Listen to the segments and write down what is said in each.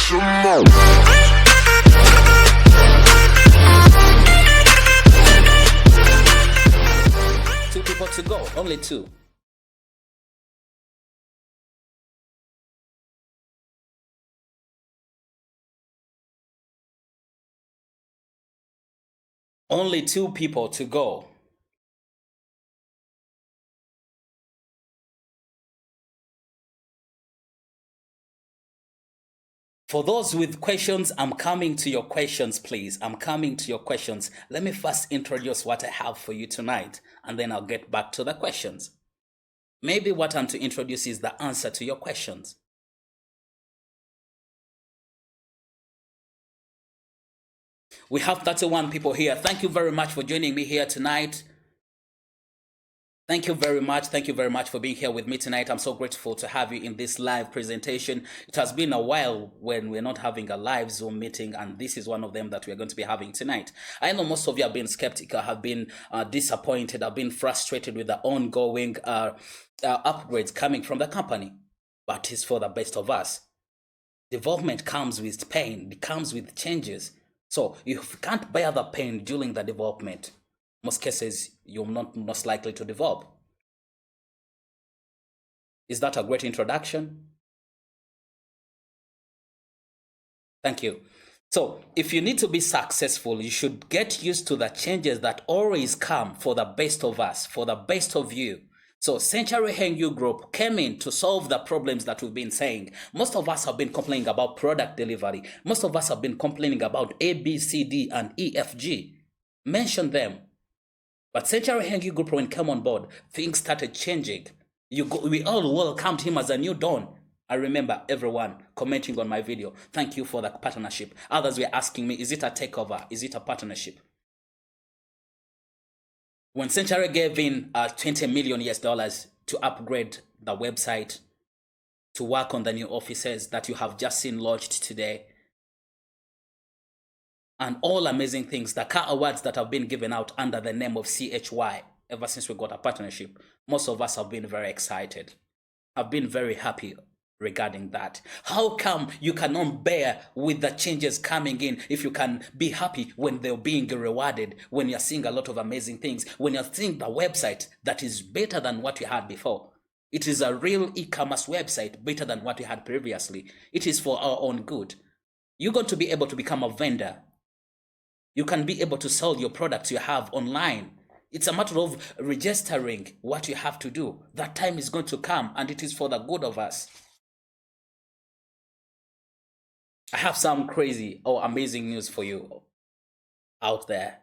Chymall. 2 people to go, only 2. Only 2 people to go. For those with questions, I'm coming to your questions, please. I'm coming to your questions. Let me first introduce what I have for you tonight, and then I'll get back to the questions. Maybe what I'm to introduce is the answer to your questions. We have 31 people here. Thank you very much for joining me here tonight. Thank you very much. Thank you very much for being here with me tonight. I'm so grateful to have you in this live presentation. It has been a while when we're not having a live Zoom meeting, and this is one of them that we're going to be having tonight. I know most of you have been skeptical, have been disappointed, have been frustrated with the ongoing upgrades coming from the company, but it's for the best of us. Development comes with pain, it comes with changes. So you can't bear the pain during the development. Most cases, you're not most likely to develop. Is that a great introduction? Thank you. So if you need to be successful, you should get used to the changes that always come for the best of us, for the best of you. So Century Hengyu Group came in to solve the problems that we've been saying. Most of us have been complaining about product delivery. Most of us have been complaining about A, B, C, D, and E, F, G. Mention them. But Century Hengyu Group, when came on board, things started changing. We all welcomed him as a new Don. I remember everyone commenting on my video. Thank you for the partnership. Others were asking me, is it a takeover? Is it a partnership? When Century gave in $20 million to upgrade the website, to work on the new offices that you have just seen launched today, and all amazing things, the car awards that have been given out under the name of CHY, ever since we got a partnership, most of us have been very excited. I've been very happy regarding that. How come you cannot bear with the changes coming in if you can be happy when they're being rewarded, when you're seeing a lot of amazing things, when you're seeing the website that is better than what you had before? It is a real e-commerce website, better than what you had previously. It is for our own good. You're going to be able to become a vendor. You can be able to sell your products you have online. It's a matter of registering what you have to do. That time is going to come, and it is for the good of us. I have some crazy or amazing news for you out there.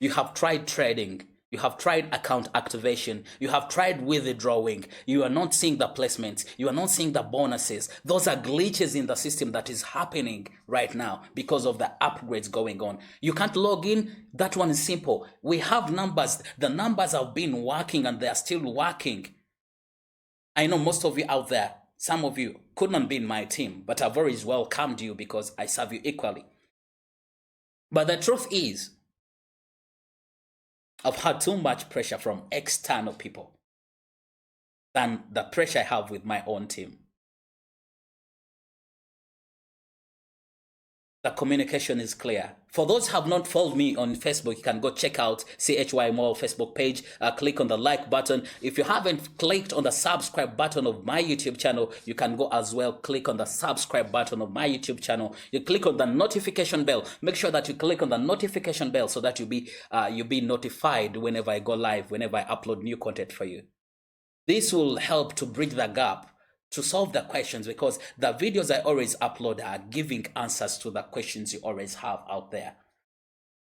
You have tried trading. You have tried account activation. You have tried withdrawing. You are not seeing the placements. You are not seeing the bonuses. Those are glitches in the system that is happening right now because of the upgrades going on. You can't log in. That one is simple. We have numbers. The numbers have been working and they are still working. I know most of you out there, some of you could not be in my team, but I've always welcomed you because I serve you equally. But the truth is, I've had too much pressure from external people than the pressure I have with my own team. The communication is clear. For those who have not followed me on Facebook, you can go check out CHY Mall Facebook page. Click on the like button. If you haven't clicked on the subscribe button of my YouTube channel, you can go as well. Click on the subscribe button of my YouTube channel. You click on the notification bell. Make sure that you click on the notification bell so that you'll be notified whenever I go live, whenever I upload new content for you. This will help to bridge the gap, to solve the questions, because the videos I always upload are giving answers to the questions you always have out there.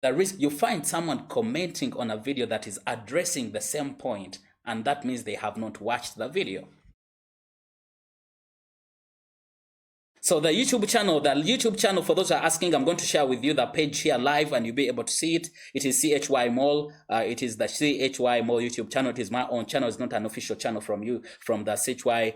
The risk you find someone commenting on a video that is addressing the same point, and that means they have not watched the video. So the YouTube channel, for those who are asking, I'm going to share with you the page here live and you'll be able to see it. It is CHY Mall. It is the CHY Mall YouTube channel. It is my own channel. It's not an official channel from the CHY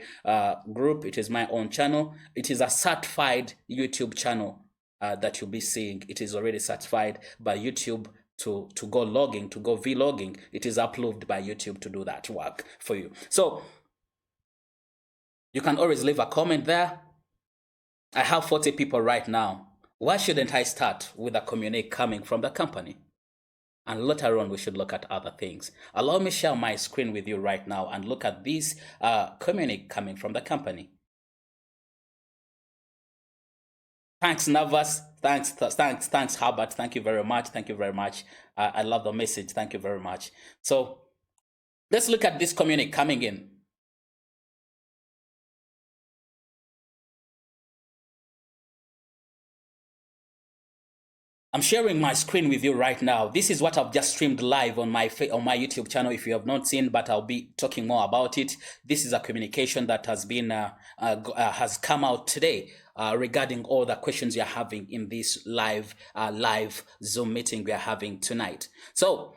group. It is my own channel. It is a certified YouTube channel that you'll be seeing. It is already certified by YouTube to go logging, to go vlogging. It is uploaded by YouTube to do that work for you. So you can always leave a comment there. I have 40 people right now. Why shouldn't I start with a communique coming from the company? And later on, we should look at other things. Allow me share my screen with you right now and look at this communique coming from the company. Thanks, Navas. Thanks, Herbert. Thank you very much. Thank you very much. I love the message. Thank you very much. So let's look at this communique coming in. I'm sharing my screen with you right now. This is what I've just streamed live on my YouTube channel. If you have not seen, but I'll be talking more about it. This is a communication that has been has come out today regarding all the questions you're having in this live Zoom meeting we are having tonight. So,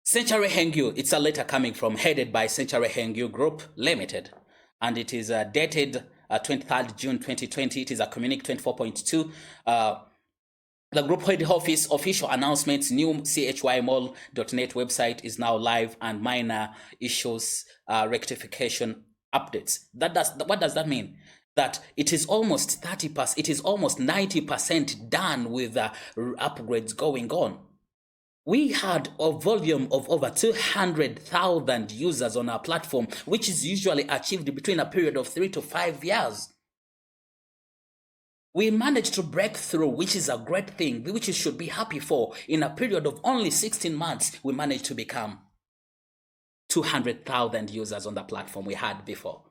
Century Hengyu, it's a letter coming from, headed by Century Hengyu Group Limited, and it is dated 23rd June 2020. It is a communique 24.2. The group head office official announcements: new chymall.net website is now live, and minor issues rectification updates. What does that mean? That it is almost 30%, it is almost 90% done with the upgrades going on. We had a volume of over 200,000 users on our platform, which is usually achieved between a period of 3 to 5 years. We managed to break through, which is a great thing, which you should be happy for. In a period of only 16 months, we managed to become 200,000 users on the platform we had before.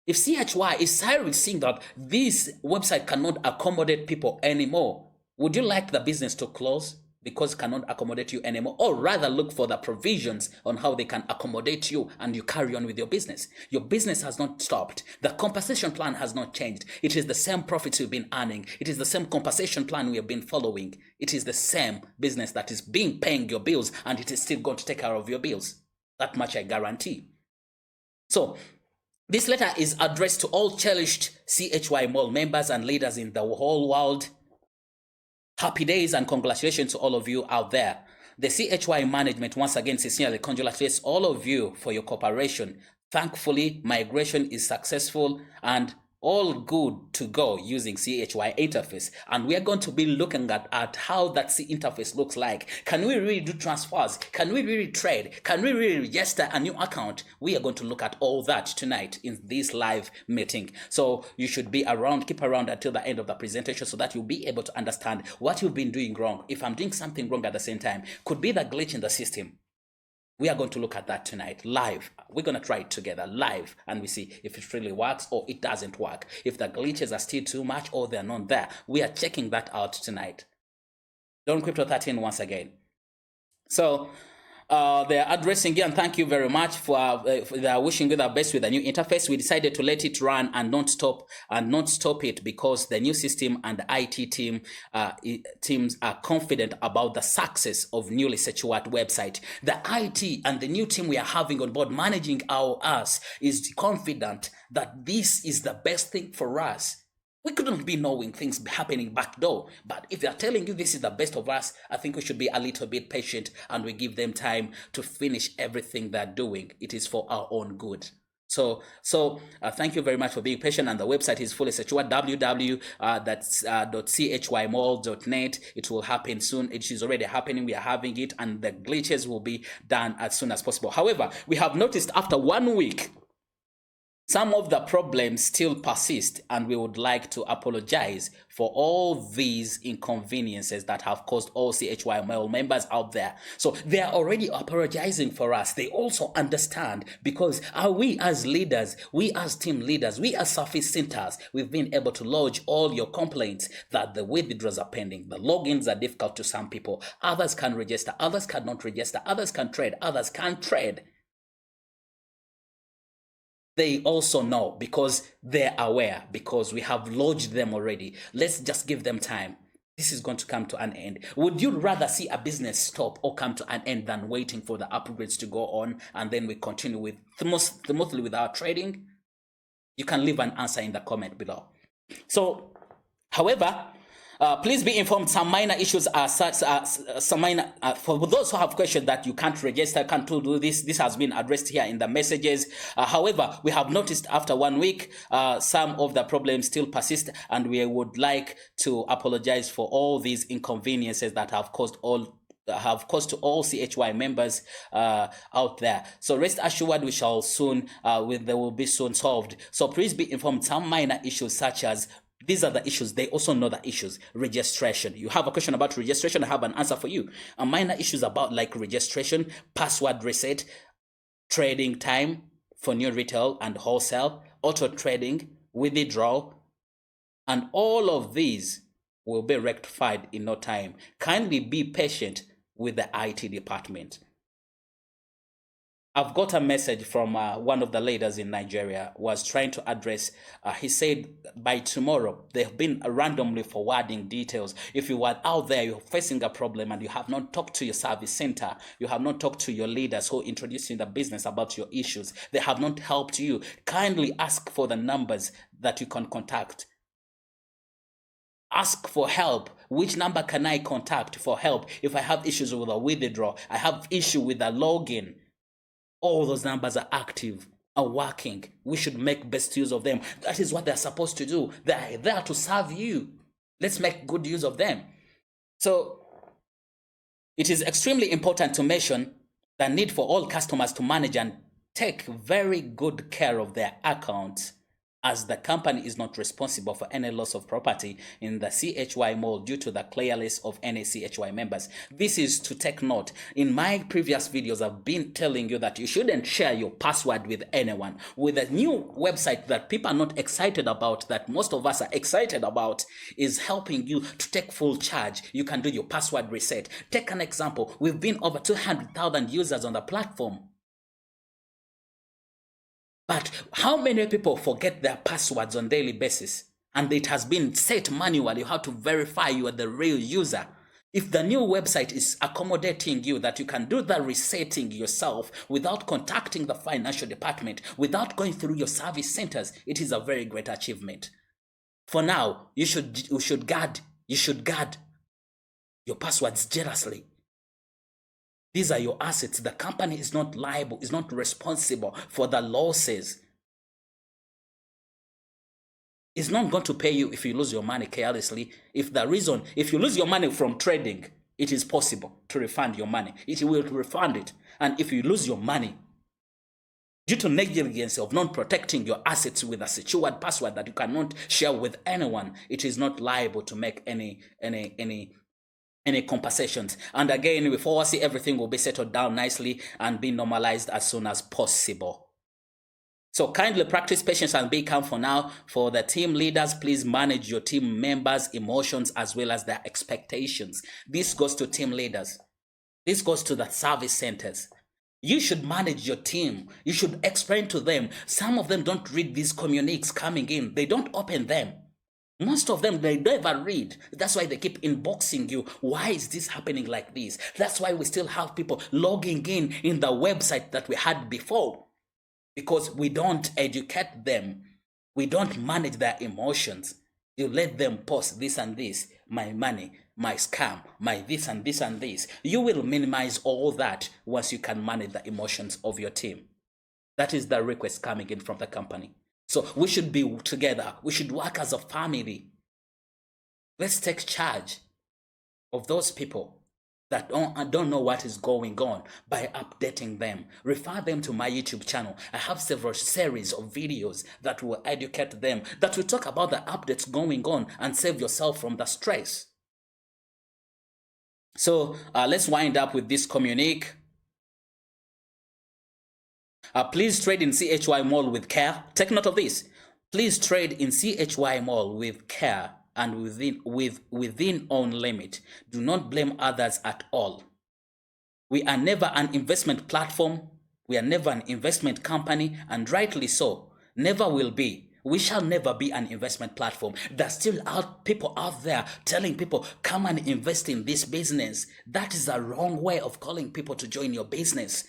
If CHY is seeing that this website cannot accommodate people anymore, would you like the business to close because it cannot accommodate you anymore? Or rather look for the provisions on how they can accommodate you and you carry on with your business. Your business has not stopped. The compensation plan has not changed. It is the same profits you've been earning. It is the same compensation plan we have been following. It is the same business that is paying your bills, and it is still going to take care of your bills. That much I guarantee. So this letter is addressed to all cherished CHY Mall members and leaders in the whole world. Happy days and congratulations to all of you out there. The CHY management once again sincerely congratulates all of you for your cooperation. Thankfully, migration is successful and all good to go using CHY interface. And we are going to be looking at how that C interface looks like. Can we really do transfers? Can we really trade? Can we really register a new account? We are going to look at all that tonight in this live meeting. So you should be around, keep around until the end of the presentation so that you'll be able to understand what you've been doing wrong. If I'm doing something wrong at the same time, could be the glitch in the system. We are going to look at that tonight, live. We're going to try it together, live, and we see if it really works or it doesn't work. If the glitches are still too much or they're not there, we are checking that out tonight. DoncryptoIdeas 13 once again. So they're addressing you, and thank you very much for they're wishing you the best with the new interface. We decided to let it run and not stop it because the new system and the IT teams are confident about the success of newly secured website. The IT and the new team we are having on board managing us is confident that this is the best thing for us. We couldn't be knowing things happening back door, but if they're telling you this is the best of us, I think we should be a little bit patient and we give them time to finish everything they're doing. It is for our own good. So thank you very much for being patient, and the website is fully secure, www.chymall.net. It will happen soon. It is already happening. We are having it, and the glitches will be done as soon as possible. However, we have noticed after 1 week, some of the problems still persist, and we would like to apologize for all these inconveniences that have caused all CHYML members out there. So they are already apologizing for us. They also understand because we as leaders, we as team leaders, we as service centers, we've been able to lodge all your complaints that the withdrawals are pending. The logins are difficult to some people. Others can register, others cannot register, others can trade, others can't trade. They also know because they're aware, because we have lodged them already. Let's just give them time. This is going to come to an end. Would you rather see a business stop or come to an end than waiting for the upgrades to go on and then we continue with smoothly with our trading? You can leave an answer in the comment below. So, however, Please be informed some minor issues are such some minor for those who have questioned that you can't register, can't do this has been addressed here in the messages. However, we have noticed after 1 week some of the problems still persist, and we would like to apologize for all these inconveniences that have caused to all CHY members out there. So rest assured, we shall soon they will be soon solved. So please be informed some minor issues such as these are the issues. They also know the issues. Registration. You have a question about registration, I have an answer for you. Minor issues about like registration, password reset, trading time for new retail and wholesale, auto trading, withdrawal, and all of these will be rectified in no time. Kindly be patient with the IT department. I've got a message from one of the leaders in Nigeria was trying to address, he said by tomorrow, they've been randomly forwarding details. If you are out there, you're facing a problem and you have not talked to your service center, you have not talked to your leaders who introduced you in the business about your issues, they have not helped you, kindly ask for the numbers that you can contact. Ask for help. Which number can I contact for help if I have issues with a withdrawal? I have issue with a login. All those numbers are active, are working. We should make best use of them. That is what they're supposed to do. They're there to serve you. Let's make good use of them. So it is extremely important to mention the need for all customers to manage and take very good care of their accounts, as the company is not responsible for any loss of property in the CHY mall due to the clear list of any CHY members. This is to take note. In my previous videos, I've been telling you that you shouldn't share your password with anyone. With a new website that people are not excited about, that most of us are excited about, is helping you to take full charge. You can do your password reset. Take an example. We've been over 200,000 users on the platform. But how many people forget their passwords on a daily basis? And it has been set manually how to verify you are the real user. If the new website is accommodating you that you can do the resetting yourself without contacting the financial department, without going through your service centers, it is a very great achievement. For now, you should guard your passwords jealously. These are your assets. The company is not liable, is not responsible for the losses. It's not going to pay you if you lose your money carelessly. If you lose your money from trading, it is possible to refund your money. It will refund it. And if you lose your money due to negligence of not protecting your assets with a secured password that you cannot share with anyone, it is not liable to make any compensations. And again, we foresee everything will be settled down nicely and be normalized as soon as possible. So kindly practice patience and be calm for now. For the team leaders, please manage your team members' emotions as well as their expectations. This goes to team leaders. This goes to the service centers. You should manage your team. You should explain to them. Some of them don't read these communiques coming in. They don't open them. Most of them, they never read. That's why they keep inboxing you. Why is this happening like this? That's why we still have people logging in the website that we had before. Because we don't educate them. We don't manage their emotions. You let them post this and this, my money, my scam, my this and this and this. You will minimize all that once you can manage the emotions of your team. That is the request coming in from the company. So we should be together. We should work as a family. Let's take charge of those people that don't know what is going on by updating them. Refer them to my YouTube channel. I have several series of videos that will educate them, that will talk about the updates going on and save yourself from the stress. So let's wind up with this communique. Please trade in CHY Mall with care. Take note of this. Please trade in CHY Mall with care and within own limit. Do not blame others at all. We are never an investment platform. We are never an investment company, and rightly so. Never will be. We shall never be an investment platform. There's still people out there telling people, come and invest in this business. That is a wrong way of calling people to join your business.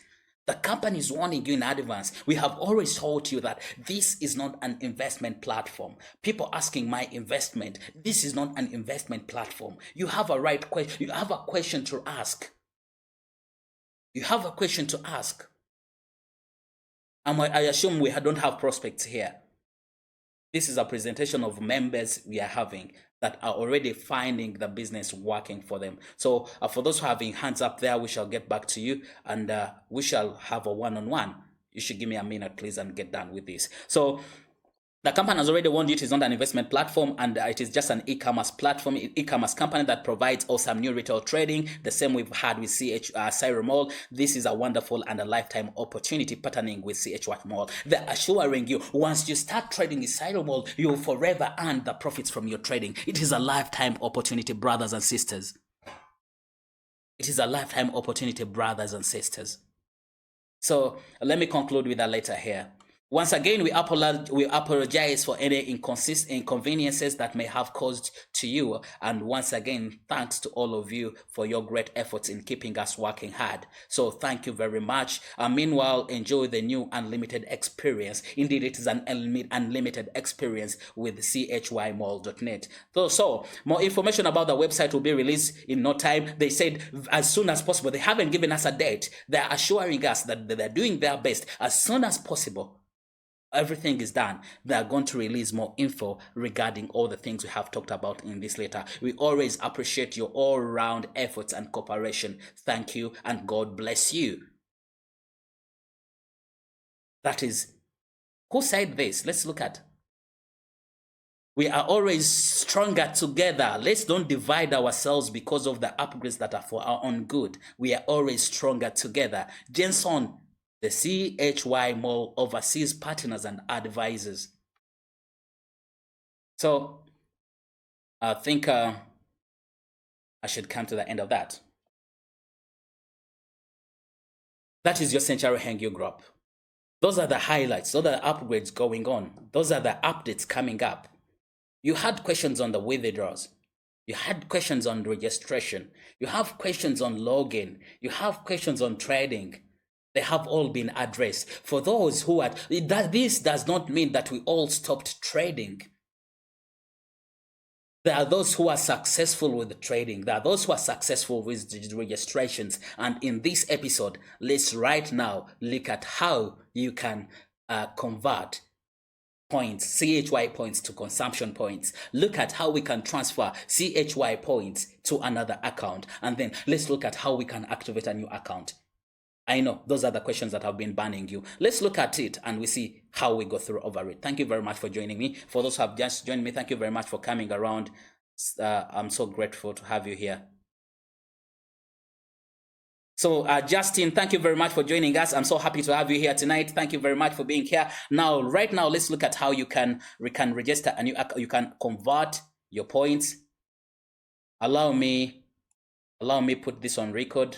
The company is warning you in advance. We have always told you that this is not an investment platform. People asking my investment, this is not an investment platform. You have a right question. You have a question to ask. You have a question to ask. And I assume we don't have prospects here. This is a presentation of members we are having that are already finding the business working for them. So for those who are having hands up there, we shall get back to you and we shall have a one-on-one. You should give me a minute, please, and get done with this. So the company has already warned you it is not an investment platform, and it is just an e-commerce platform, e-commerce company that provides awesome new retail trading, the same we've had with Chymall. This is a wonderful and a lifetime opportunity partnering with Chymall. They're assuring you once you start trading with Chymall, you will forever earn the profits from your trading. It is a lifetime opportunity, brothers and sisters. It is a lifetime opportunity, brothers and sisters. So let me conclude with a letter here. Once again, we apologize for any inconveniences that may have caused to you. And once again, thanks to all of you for your great efforts in keeping us working hard. So thank you very much. Meanwhile, enjoy the new unlimited experience. Indeed, it is an unlimited experience with chymall.net. So more information about the website will be released in no time. They said as soon as possible. They haven't given us a date. They're assuring us that they're doing their best as soon as possible. Everything is done. They are going to release more info regarding all the things we have talked about in this letter. We always appreciate your all-round efforts and cooperation. Thank you, and God bless you. That is, who said this? Let's look at. We are always stronger together. Let's don't divide ourselves because of the upgrades that are for our own good. We are always stronger together. Jenson, the Chymall overseas partners and advisors. So I think I should come to the end of that. That is your Century Hengyu group. Those are the highlights. Those are the upgrades going on. Those are the updates coming up. You had questions on the withdrawals. You had questions on registration. You have questions on login. You have questions on trading. They have all been addressed. For those who are, this does not mean that we all stopped trading. There are those who are successful with the trading. There are those who are successful with the registrations. And in this episode, let's right now look at how you can convert points, CHY points to consumption points. Look at how we can transfer CHY points to another account. And then let's look at how we can activate a new account. I know those are the questions that have been burning you. Let's look at it and we see how we go through over it. Thank you very much for joining me. For those who have just joined me, thank you very much for coming around. I'm so grateful to have you here. So Justin, thank you very much for joining us. I'm so happy to have you here tonight. Thank you very much for being here. Now, right now, let's look at how you can register a new account. You can convert your points. Allow me put this on record.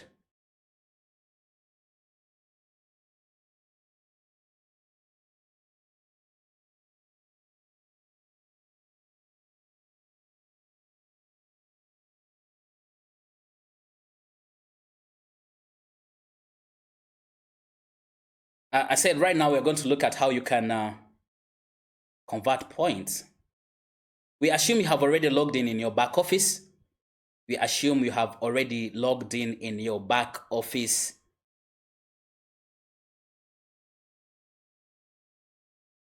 I said right now we're going to look at how you can convert points. We assume you have already logged in your back office. We assume you have already logged in your back office.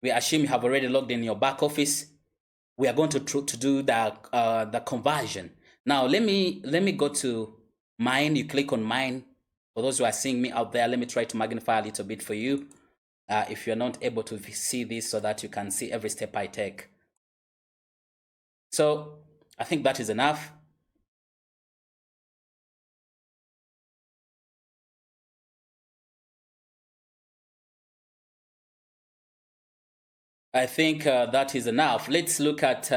We assume you have already logged in your back office. We are going to do the conversion. Now let me go to mine. You click on mine. For those who are seeing me out there, let me try to magnify a little bit for you. If you're not able to see this so that you can see every step I take. So I think that is enough. I think that is enough. Let's look at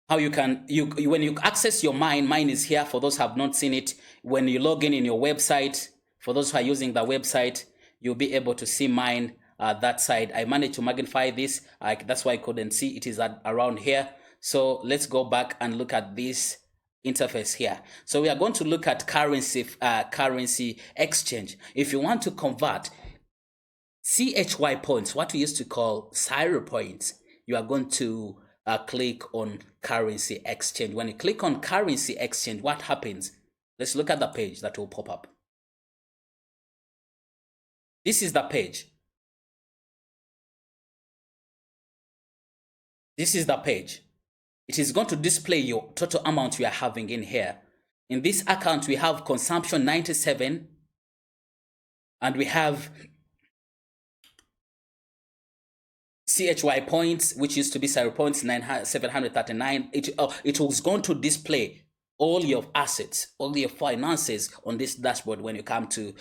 how you can, when you access your mine is here. For those who have not seen it, when you log in your website, for those who are using the website, you'll be able to see mine that side. I managed to magnify this. That's why I couldn't see it is around here. So let's go back and look at this interface here. So we are going to look at currency exchange. If you want to convert CHY points, what we used to call Syro points, you are going to click on currency exchange. When you click on currency exchange, what happens? Let's look at the page that will pop up. This is the page. This is the page. It is going to display your total amount you are having in here. In this account, we have consumption 97, and we have CHY points, which used to be 0 points, 739. It was going to display all your assets, all your finances on this dashboard when you come to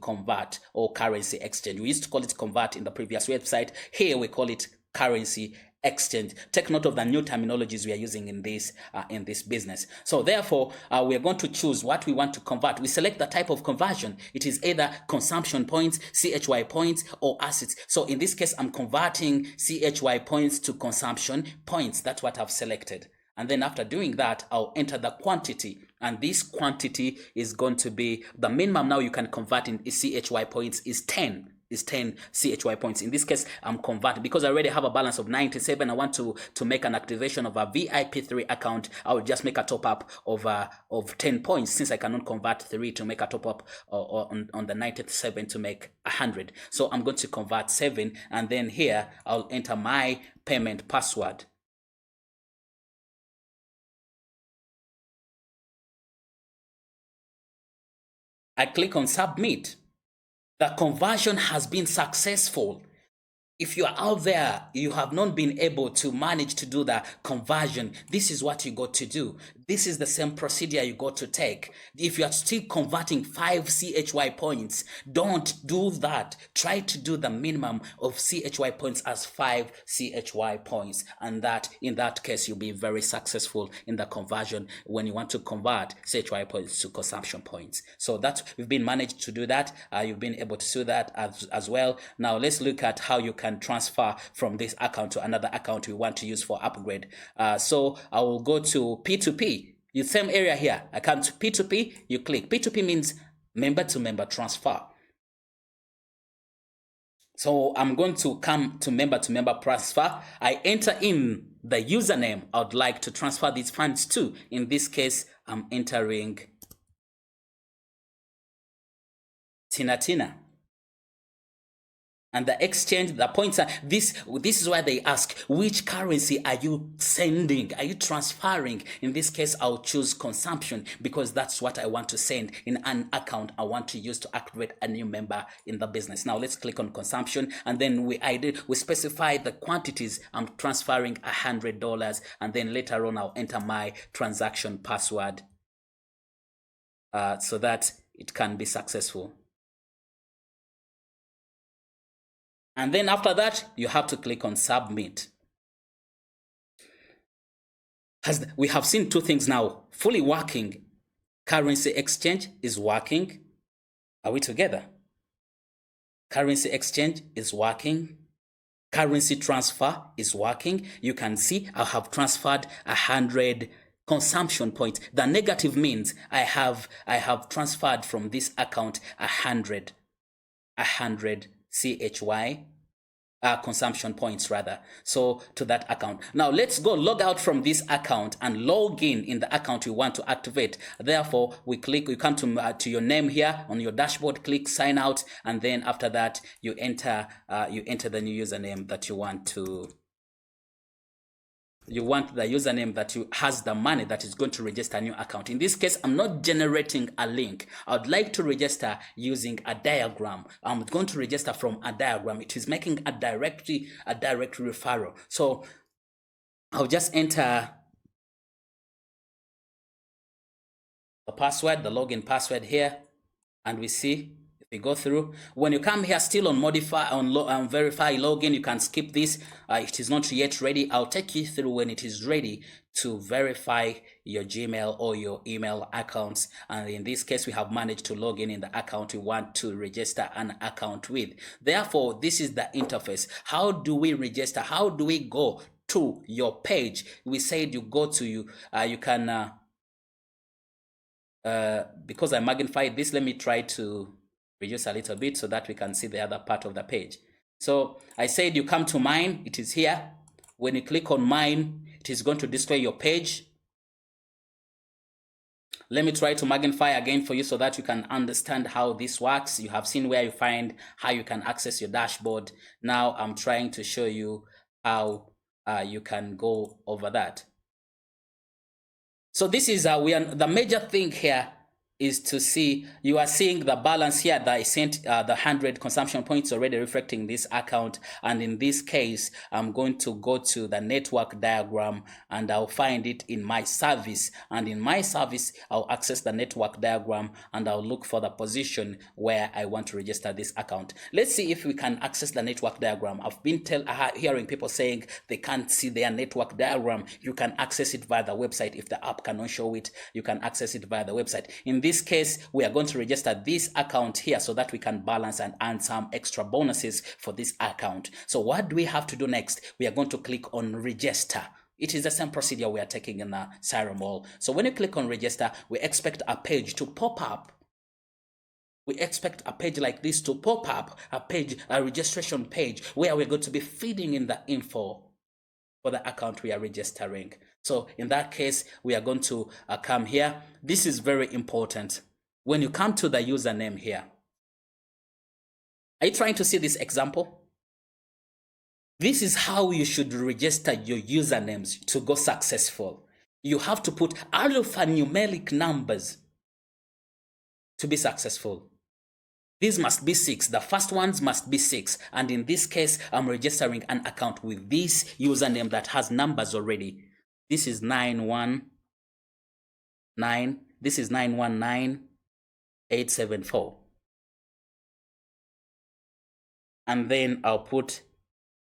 convert or currency exchange. We used to call it convert in the previous website. Here we call it currency exchange. Take note of the new terminologies we are using in this business. So therefore, we are going to choose what we want to convert. We select the type of conversion. It is either consumption points, CHY points, or assets. So in this case, I'm converting CHY points to consumption points. That's what I've selected. And then after doing that, I'll enter the quantity. And this quantity is going to be the minimum now you can convert in CHY points is 10. Is 10 CHY points. In this case, I'm converting because I already have a balance of 97. I want to make an activation of a VIP3 account. I will just make a top up of 10 points since I cannot convert 3 to make a top up on the 97 to make 100. So I'm going to convert 7, and then here I'll enter my payment password. I click on submit. The conversion has been successful. If you are out there, you have not been able to manage to do the conversion, this is what you got to do. This is the same procedure you got to take. If you are still converting 5 CHY points, don't do that. Try to do the minimum of CHY points as 5 CHY points. And that, in that case, you'll be very successful in the conversion when you want to convert CHY points to consumption points. So that's, we've been managed to do that. You've been able to do that as well. Now let's look at how you can transfer from this account to another account we want to use for upgrade. So I will go to P2P. The same area here. I come to P2P, you click. P2P means member to member transfer. So I'm going to come to member transfer. I enter in the username I would like to transfer these funds to. In this case, I'm entering Tina. And the exchange, the points are, this is why they ask, which currency are you sending? Are you transferring? In this case, I'll choose consumption because that's what I want to send in an account I want to use to activate a new member in the business. Now let's click on consumption, and then we specify the quantities. I'm transferring $100, and then later on I'll enter my transaction password so that it can be successful. And then after that, you have to click on submit. As we have seen two things now, fully working. Currency exchange is working. Are we together? Currency exchange is working. Currency transfer is working. You can see I have transferred 100 consumption points. The negative means I have transferred from this account 100 CHY consumption points rather, so to that account. Now let's go log out from this account and log in the account we want to activate. Therefore, we come to your name here on your dashboard, click sign out, and then after that you enter the new username that you want to. You want the username that has the money that is going to register a new account. In this case, I'm not generating a link. I would like to register using a diagram. I'm going to register from a diagram. It is making a direct referral. So I'll just enter the password, the login password here, and we see. We go through. When you come here still on modify, on verify login, you can skip this. It is not yet ready. I'll take you through when it is ready to verify your Gmail or your email accounts. And in this case, we have managed to log in the account we want to register an account with. Therefore, this is the interface. How do we register? How do we go to your page? We said you go to you can because I magnified this, let me try to reduce a little bit so that we can see the other part of the page. So I said you come to mine, it is here. When you click on mine, it is going to display your page. Let me try to magnify again for you so that you can understand how this works. You have seen where you find how you can access your dashboard. Now I'm trying to show you how you can go over that. So this is the major thing here is to see, you are seeing the balance here that I sent the 100 consumption points already reflecting this account. And in this case, I'm going to go to the network diagram and I'll find it in my service. And in my service, I'll access the network diagram and I'll look for the position where I want to register this account. Let's see if we can access the network diagram. I've been hearing people saying they can't see their network diagram. You can access it via the website. If the app cannot show it, you can access it via the website. In this case, we are going to register this account here so that we can balance and earn some extra bonuses for this account. So what do we have to do next? We are going to click on register. It is the same procedure we are taking in Chymall. So when you click on register, we expect a page to pop up. We expect a page like this to pop up, a registration page where we're going to be feeding in the info for the account we are registering. So in that case, we are going to come here. This is very important. When you come to the username here, are you trying to see this example? This is how you should register your usernames to go successful. You have to put alphanumeric numbers to be successful. These must be 6. The first ones must be 6. And in this case, I'm registering an account with this username that has numbers already. This is 919. This is 919874. And then I'll put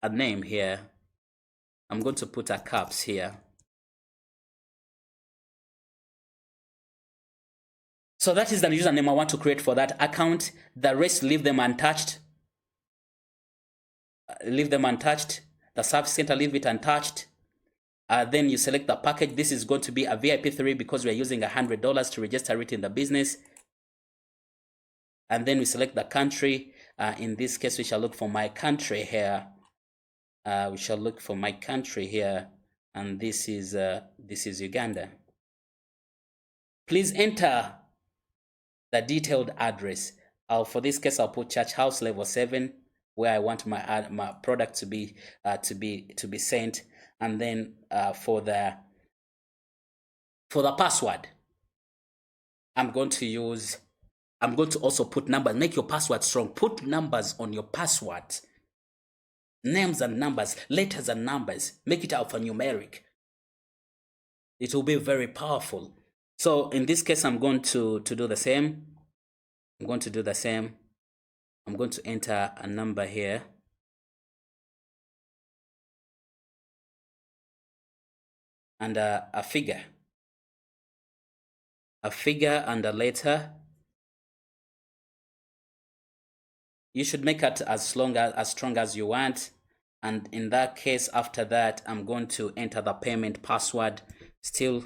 a name here. I'm going to put a caps here. So that is the username I want to create for that account. The rest, leave them untouched. Leave them untouched. The service center, leave it untouched. Then you select the package. This is going to be a VIP 3 because we are using $100 to register it in the business. And then we select the country. In this case, we shall look for my country here. We shall look for my country here. And this is Uganda. Please enter the detailed address. For this case, I'll put Church House level 7, where I want my product to be sent. And then for the password, I'm going to also put numbers. Make your password strong. Put numbers on your password. Names and numbers, letters and numbers. Make it alphanumeric. It will be very powerful. So in this case, I'm going to do the same. I'm going to enter a number here. And a figure and a letter. You should make it as strong as you want. And in that case, after that, I'm going to enter the payment password. Still,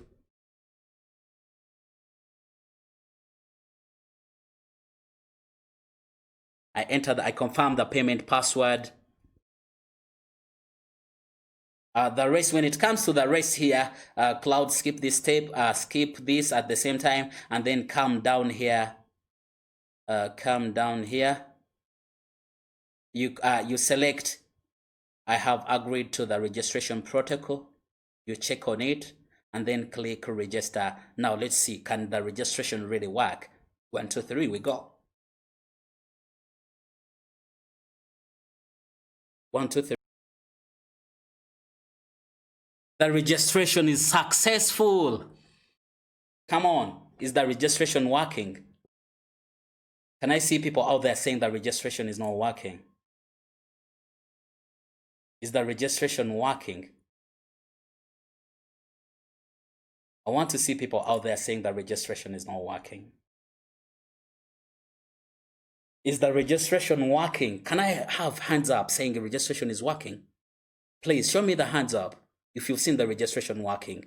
I confirm the payment password. The rest, when it comes to the rest here, Cloud, skip this step, skip this at the same time, and then come down here. You select, I have agreed to the registration protocol. You check on it, and then click register. Now let's see, can the registration really work? 1, 2, 3, we go. 1, 2, 3. The registration is successful. Come on, is the registration working? Can I see people out there saying the registration is not working? Is the registration working? I want to see people out there saying the registration is not working. Is the registration working? Can I have hands up saying the registration is working? Please show me the hands up if you've seen the registration working.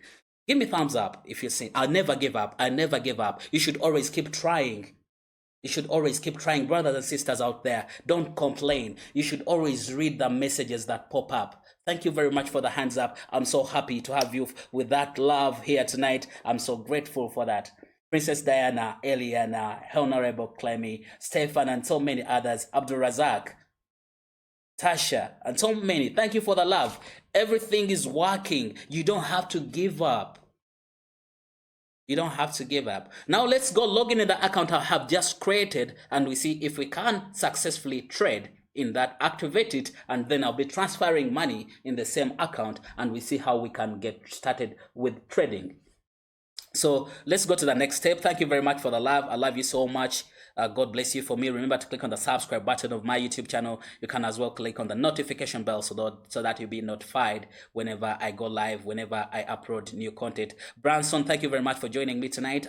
Give me thumbs up if you're saying, I'll never give up. I never give up. You should always keep trying. You should always keep trying. Brothers and sisters out there, don't complain. You should always read the messages that pop up. Thank you very much for the hands up. I'm so happy to have you with that love here tonight. I'm so grateful for that. Princess Diana, Eliana, Honorable Clemmy, Stefan, and so many others. Abdul Razak, Tasha, and so many. Thank you for the love. Everything is working. You don't have to give up. You don't have to give up. Now let's go log in the account I have just created, and we see if we can successfully trade in that. Activate it, and then I'll be transferring money in the same account, and we see how we can get started with trading. So let's go to the next step. Thank you very much for the love. I love you so much. God bless you. For me, remember to click on the subscribe button of my YouTube channel. You can as well click on the notification bell so that you'll be notified whenever I go live, whenever I upload new content. Branson, thank you very much for joining me tonight.